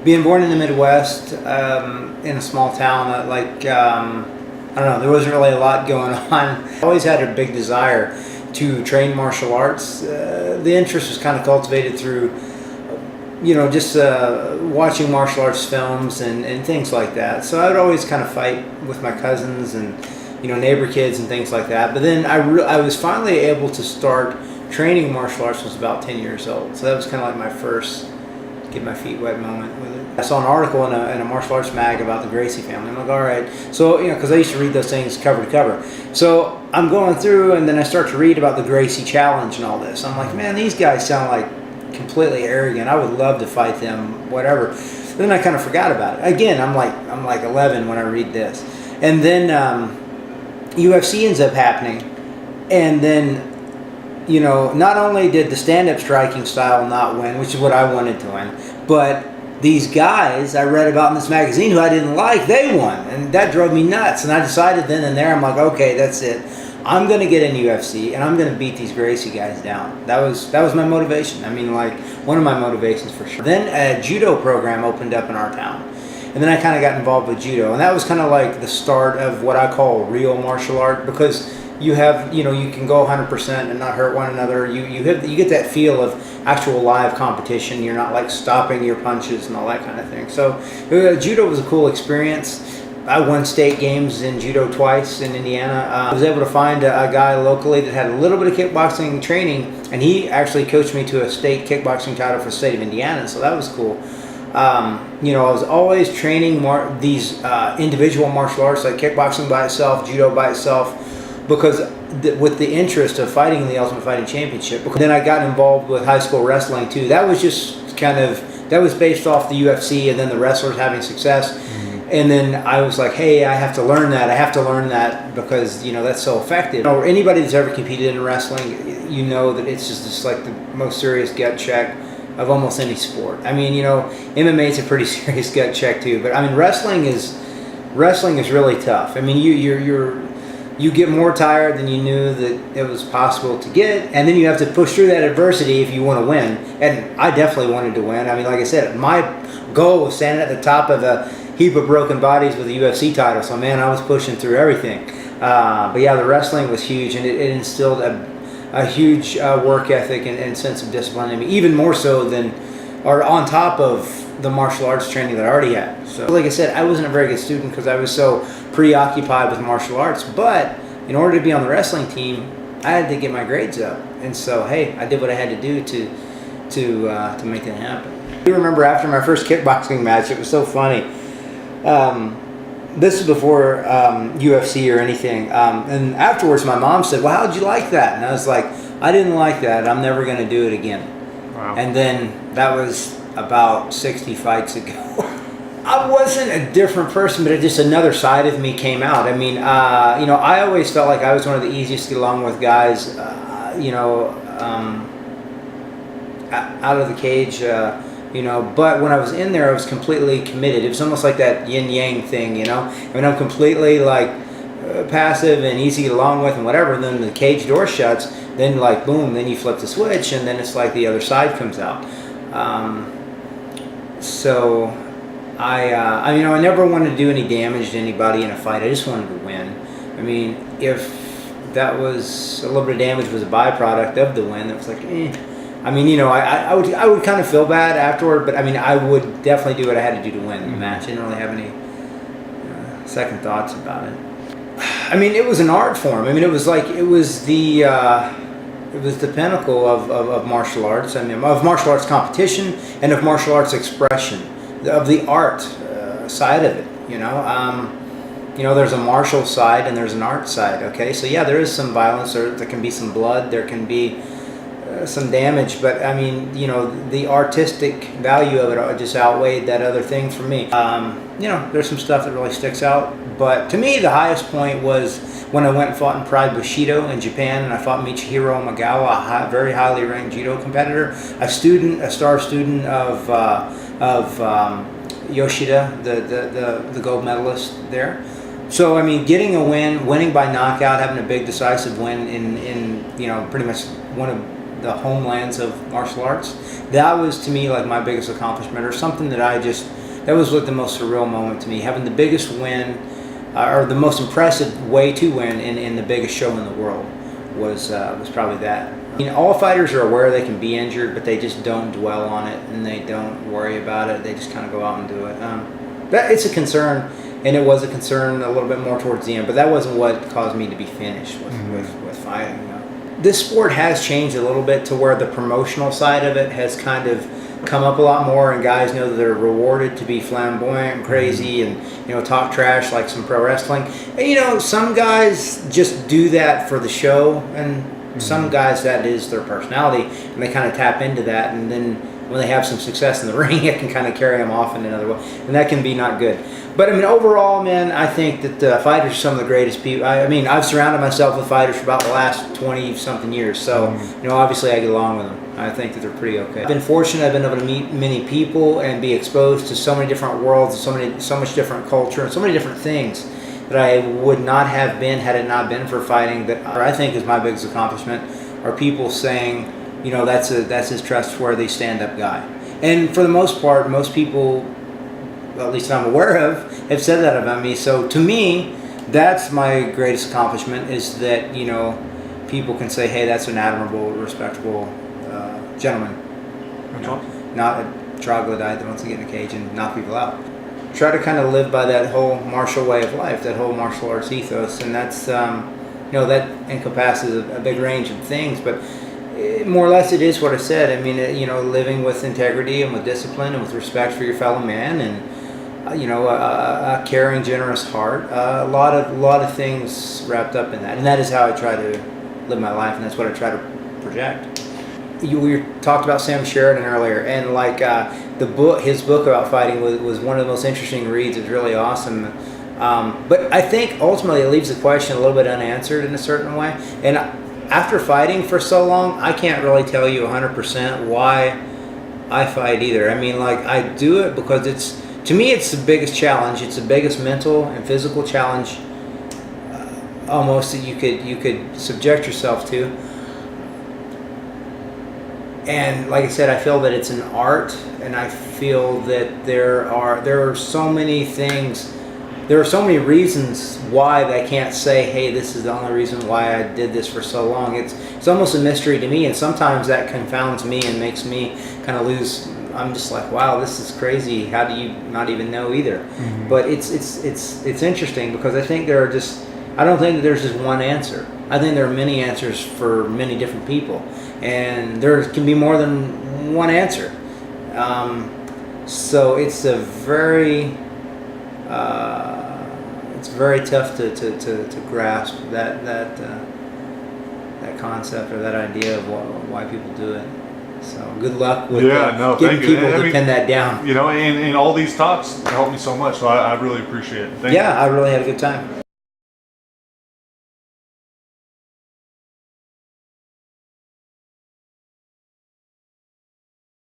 being born in the Midwest, in a small town, I don't know, there wasn't really a lot going on. I always had a big desire to train martial arts. The interest was kind of cultivated through, just watching martial arts films and things like that. So I would always kind of fight with my cousins and, neighbor kids and things like that. But then I was finally able to start training martial arts when I was about 10 years old. So that was kind of like my first get my feet wet moment with it. I saw an article in a martial arts mag about the Gracie family. I'm like, all right. So, because I used to read those things cover to cover. So I'm going through, and then I start to read about the Gracie Challenge and all this. I'm like, man, these guys sound like completely arrogant. I would love to fight them, whatever. Then I kind of forgot about it. Again, I'm like 11 when I read this. And then UFC ends up happening. And then, not only did the stand-up striking style not win, which is what I wanted to win, but these guys I read about in this magazine who I didn't like, they won. And that drove me nuts. And I decided then and there, I'm like, okay, that's it. I'm going to get in UFC, and I'm going to beat these Gracie guys down. That was my motivation. I mean, one of my motivations for sure. Then a judo program opened up in our town. And then I kind of got involved with judo. And that was kind of like the start of what I call real martial art, because you have, you can go 100% and not hurt one another. You get that feel of actual live competition. You're not like stopping your punches and all that kind of thing. So judo was a cool experience. I won state games in judo twice in Indiana. I was able to find a guy locally that had a little bit of kickboxing training, and he actually coached me to a state kickboxing title for the state of Indiana, so that was cool. I was always training these individual martial arts, like kickboxing by itself, judo by itself, because with the interest of fighting in the Ultimate Fighting Championship. Then I got involved with high school wrestling too. That was just that was based off the UFC and then the wrestlers having success. And then I was like, hey, I have to learn that. I have to learn that because, that's so effective. Anybody that's ever competed in wrestling, that it's just like the most serious gut check of almost any sport. I mean, MMA is a pretty serious gut check too. But I mean, wrestling is really tough. I mean, you get more tired than you knew that it was possible to get, and then you have to push through that adversity if you want to win. And I definitely wanted to win. I mean, like I said, my goal was standing at the top of a heap of broken bodies with a UFC title. So man, I was pushing through everything. But yeah, the wrestling was huge, and it instilled a huge work ethic and sense of discipline in me, even more so than, or on top of the martial arts training that I already had. So like I said, I wasn't a very good student because I was so preoccupied with martial arts, but in order to be on the wrestling team, I had to get my grades up. And so, hey, I did what I had to do to make that happen. I remember after my first kickboxing match, it was so funny. This was before UFC or anything. And afterwards, my mom said, well, how'd you like that? And I was like, I didn't like that. I'm never going to do it again. Wow. And then that was about 60 fights ago. I wasn't a different person, but just another side of me came out. I mean, I always felt like I was one of the easiest to get along with guys, out of the cage, but when I was in there, I was completely committed. It was almost like that yin-yang thing, I mean, I'm completely passive and easy to get along with and whatever, and then the cage door shuts, then boom, then you flip the switch, and then it's like the other side comes out. So I never wanted to do any damage to anybody in a fight. I just wanted to win. I mean, if that was a little bit of damage was a byproduct of the win, it was like, I mean, I would kind of feel bad afterward, but I mean, I would definitely do what I had to do to win the match. I didn't really have any second thoughts about it. I mean, it was an art form. I mean, it was the pinnacle of martial arts. I mean, of martial arts competition and of martial arts expression, of the art side of it. There's a martial side and there's an art side. Okay, so yeah, there is some violence, there can be some blood, there can be some damage, but I mean, the artistic value of it just outweighed that other thing for me. There's some stuff that really sticks out, but to me, the highest point was when I went and fought in Pride Bushido in Japan, and I fought Michihiro Magawa, a very highly ranked judo competitor, a star student of Yoshida, the gold medalist there. So I mean, getting a win, winning by knockout, having a big decisive win in pretty much one of the homelands of martial arts. That was to me like my biggest accomplishment, or something that was like the most surreal moment to me. Having the biggest win, or the most impressive way to win in the biggest show in the world was probably that. I mean, all fighters are aware they can be injured, but they just don't dwell on it and they don't worry about it. They just kind of go out and do it. It's a concern, and it was a concern a little bit more towards the end, but that wasn't what caused me to be finished with fighting. This sport has changed a little bit to where the promotional side of it has kind of come up a lot more, and guys know that they're rewarded to be flamboyant and crazy and, you know, talk trash like some pro wrestling. And, you know, some guys just do that for the show, and some guys that is their personality, and they kind of tap into that, and then when they have some success in the ring, it can kind of carry them off in another way, and that can be not good. But I mean, overall, man, I think that fighters are some of the greatest people. I mean, I've surrounded myself with fighters for about the last 20-something years, so you know, obviously I get along with them. I think that they're pretty okay. I've been fortunate. I've been able to meet many people and be exposed to so many different worlds, so much different culture, and so many different things that I would not have been had it not been for fighting. That I think is my biggest accomplishment are people saying, you know, that's his trustworthy stand-up guy. And for the most part, most people, at least that I'm aware of, have said that about me. So to me, that's my greatest accomplishment, is that, you know, people can say, hey, that's an admirable, respectable gentleman. You know, not a troglodyte that wants to get in a cage and knock people out. Try to kind of live by that whole martial way of life, that whole martial arts ethos, and that's, you know, that encompasses a big range of things, but more or less it is what I said. I mean, you know, living with integrity and with discipline and with respect for your fellow man, and you know, a caring, generous heart, a lot of things wrapped up in that, and that is how I try to live my life, and that's what I try to project. We talked about Sam Sheridan earlier, and like his book about fighting was one of the most interesting reads. It was really awesome. But I think ultimately it leaves the question a little bit unanswered in a certain way. And after fighting for so long, I can't really tell you 100% why I fight either. I mean, like, I do it because to me it's the biggest challenge. It's the biggest mental and physical challenge almost that you could subject yourself to. And like I said, I feel that it's an art, and I feel that there are so many things, there are so many reasons why I can't say, hey, this is the only reason why I did this for so long. It's almost a mystery to me, and sometimes that confounds me and makes me kind of lose. I'm just like, wow, this is crazy. How do you not even know either? But it's interesting, because I think I don't think that there's just one answer. I think there are many answers for many different people, and there can be more than one answer. So it's it's very tough to grasp that concept or that idea of why people do it. So good luck with getting people to pin that down. You know, and all these talks helped me so much, so I really appreciate it. Thank you. I really had a good time.